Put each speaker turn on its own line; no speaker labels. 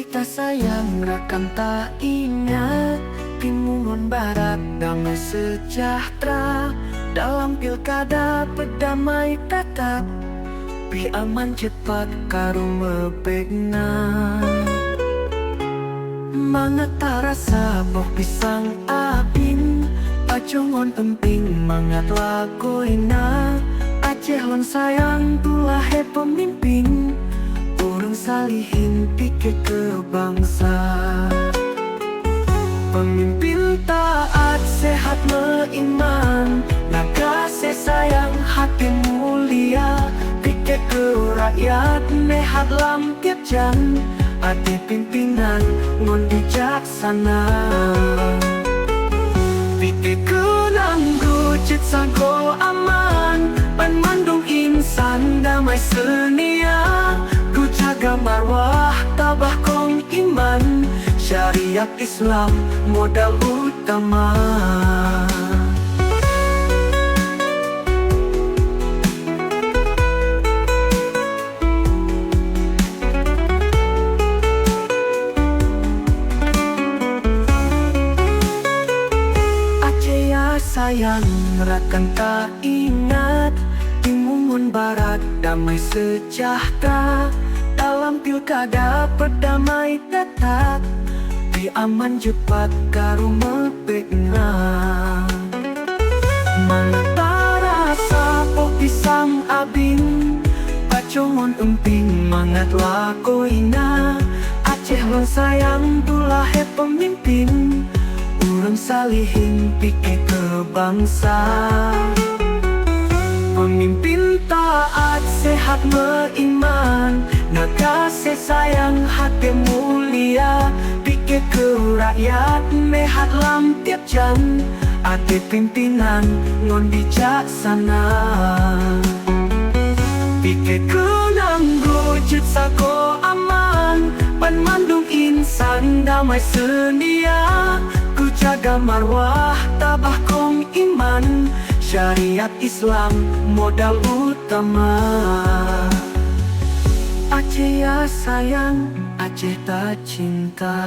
Kita sayang rekan tak ingat, Timuron Barat damai sejahtera. Dalam pilkada berdamai tetap, pi aman cepat karo mebegna. Mangat tarasa boh pisang abin, pacongon emping mangat lagoina. Aceh lon sayang tulahe pemimpin, urang salihin pikir ke bangsa. Pemimpin taat sehat beriman, nagase sayang hati mulia. Pikir ke rakyat nehat lam tiap jan, adi pimpinan ngon bijaksana. Pikir ke nanggu cit sago aman, pan mandung insan damai senia. Ku jaga marwah tabah kong iman, syariat Islam modal utama. Aceh ya sayang, rakan tak ingat, Timuron Barat damai sejahtera. Dalam pilkada berdamai tetap, pi aman cepat karo mebegna. Mantara sapo pisang abin, pacongon emping mangat lakoina. Aceh lon sayang tulahe pemimpin, urang salihin pikir ke bangsa. Pemimpin taat sehat beriman, nagase sayang hati mulia. Pikir ke rakyat mehat lam tiap jam, ade pimpinan ngon bijaksana. Pikir ke nanggo jet sago aman, pan mandung insan damai senia. Ku jaga marwah tabah kong iman, syariat Islam modal utama. Aceh ya sayang, Aceh tak cinta.